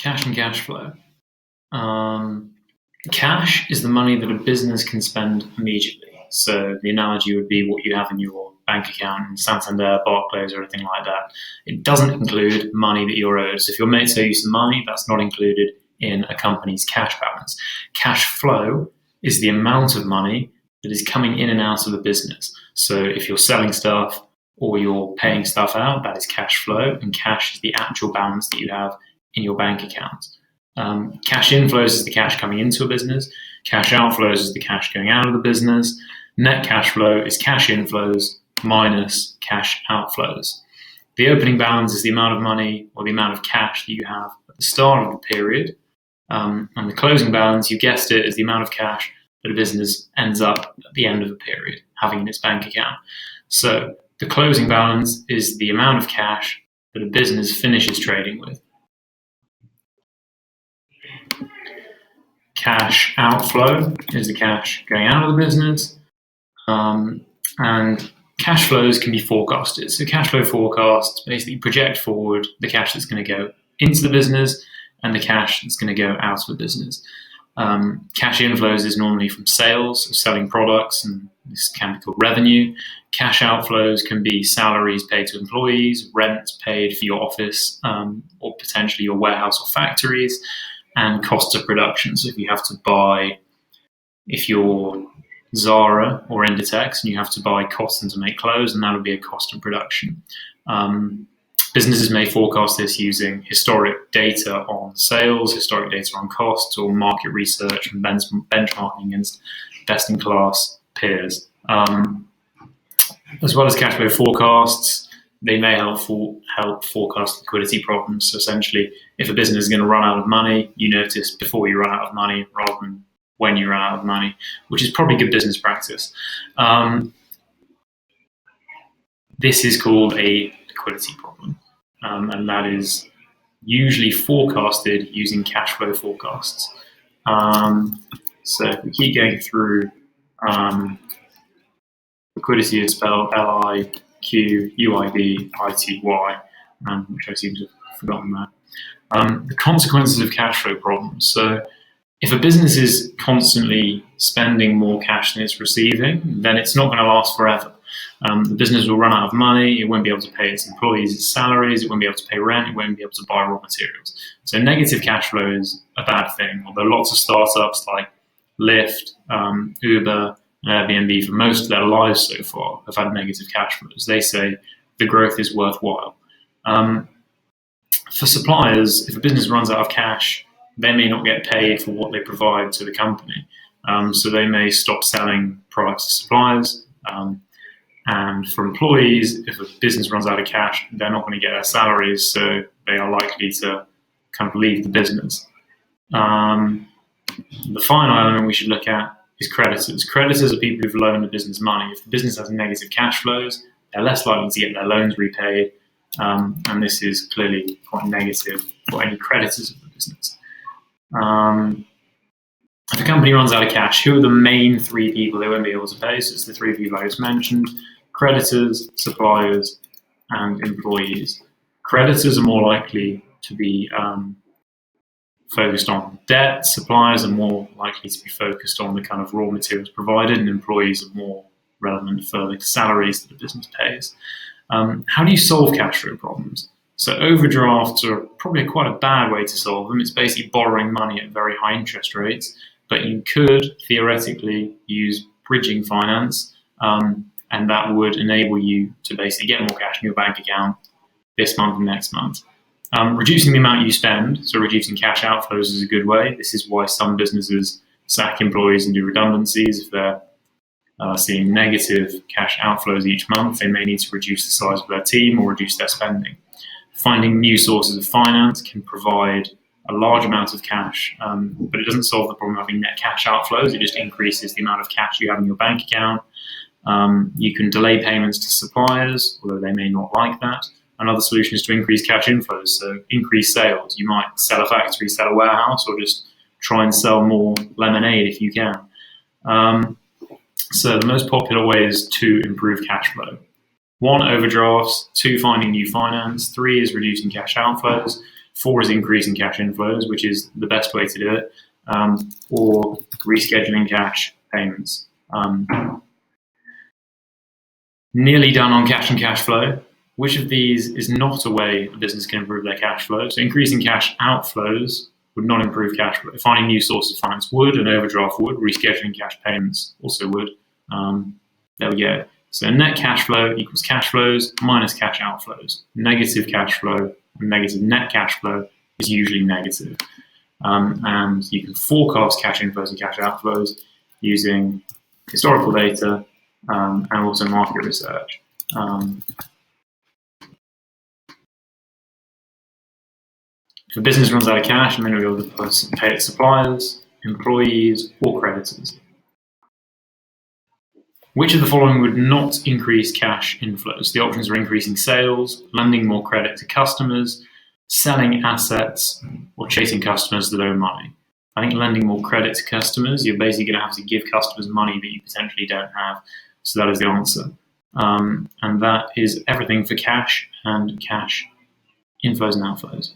Cash and cash flow. Cash is the money that a business can spend immediately. So the analogy would be what you have in your bank account in Santander, Barclays, or anything like that. It doesn't include money that you're owed. So if your mates owe you some money, that's not included in a company's cash balance. Cash flow is the amount of money that is coming in and out of the business. So if you're selling stuff or you're paying stuff out, that is cash flow, and cash is the actual balance that you have in your bank account. Cash inflows is the cash coming into a business. Cash outflows is the cash going out of the business. Net cash flow is cash inflows minus cash outflows. The opening balance is the amount of money or the amount of cash that you have at the start of the period. And the closing balance, you guessed it, is the amount of cash that a business ends up at the end of the period having in its bank account. So the closing balance is the amount of cash that a business finishes trading with. Cash outflow is the cash going out of the business. And cash flows can be forecasted. So cash flow forecasts basically project forward the cash that's going to go into the business and the cash that's going to go out of the business. Cash inflows is normally from sales, so selling products, and this can be called revenue. Cash outflows can be salaries paid to employees, rent paid for your office, or potentially your warehouse or factories, and costs of production. So if you have to buy, if you're Zara or Inditex and you have to buy cotton to make clothes, and that would be a cost of production. Businesses may forecast this using historic data on sales, historic data on costs, or market research and benchmarking against best-in-class peers. As well as cash flow forecasts, they may help forecast liquidity problems. So essentially, if a business is going to run out of money, you notice before you run out of money rather than when you run out of money, which is probably good business practice. This is called a liquidity problem, and that is usually forecasted using cash flow forecasts. So if we keep going through, liquidity is spelled L-I-Q-U-I-D-I-T-Y, which I seem to have forgotten that. The consequences of cash flow problems. So if a business is constantly spending more cash than it's receiving, then it's not going to last forever. The business will run out of money, it won't be able to pay its employees its salaries, it won't be able to pay rent, it won't be able to buy raw materials. So negative cash flow is a bad thing, although lots of startups like Lyft, Uber, and Airbnb for most of their lives so far have had negative cash flows. They say the growth is worthwhile. For suppliers, if a business runs out of cash, they may not get paid for what they provide to the company. So they may stop selling products to suppliers. And for employees, if a business runs out of cash, they're not going to get their salaries, so they are likely to kind of leave the business. The final element we should look at is creditors. Creditors are people who've loaned the business money. If the business has negative cash flows, they're less likely to get their loans repaid, and this is clearly quite negative for any creditors of the business. If a company runs out of cash, who are the main three people they won't be able to pay? So it's the three people I just mentioned: creditors, suppliers, and employees. Creditors are more likely to be focused on debt. Suppliers are more likely to be focused on the kind of raw materials provided, and employees are more relevant for the salaries that the business pays. How do you solve cash flow problems? So overdrafts are probably quite a bad way to solve them. It's basically borrowing money at very high interest rates, but you could theoretically use bridging finance, and that would enable you to basically get more cash in your bank account this month and next month. Reducing the amount you spend, so reducing cash outflows, is a good way. This is why some businesses sack employees and do redundancies. If they're seeing negative cash outflows each month, they may need to reduce the size of their team or reduce their spending. Finding new sources of finance can provide a large amount of cash, but it doesnn't solve the problem of having net cash outflows. It just increases the amount of cash you have in your bank account. You can delay payments to suppliers, although they may not like that. Another solution is to increase cash inflows, so increase sales. You might sell a factory, sell a warehouse, or just try and sell more lemonade if you can. So the most popular ways to improve cash flow: 1, overdrafts; 2, finding new finance; 3 is reducing cash outflows; 4 is increasing cash inflows, which is the best way to do it, or rescheduling cash payments. Nearly done on cash and cash flow. Which of these is not a way a business can improve their cash flow? So increasing cash outflows would not improve cash flow. Finding new sources of finance would, an overdraft would, rescheduling cash payments also would. There we go. So net cash flow equals cash flows minus cash outflows. Negative cash flow and negative net cash flow is usually negative. And you can forecast cash inflows and cash outflows using historical data and also market research. If a business runs out of cash, and then we'll be able to pay its suppliers, employees, or creditors. Which of the following would not increase cash inflows? The options are increasing sales, lending more credit to customers, selling assets, or chasing customers that owe money. I think lending more credit to customers, you're basically going to have to give customers money that you potentially don't have. So that is the answer. And that is everything for cash and cash inflows and outflows.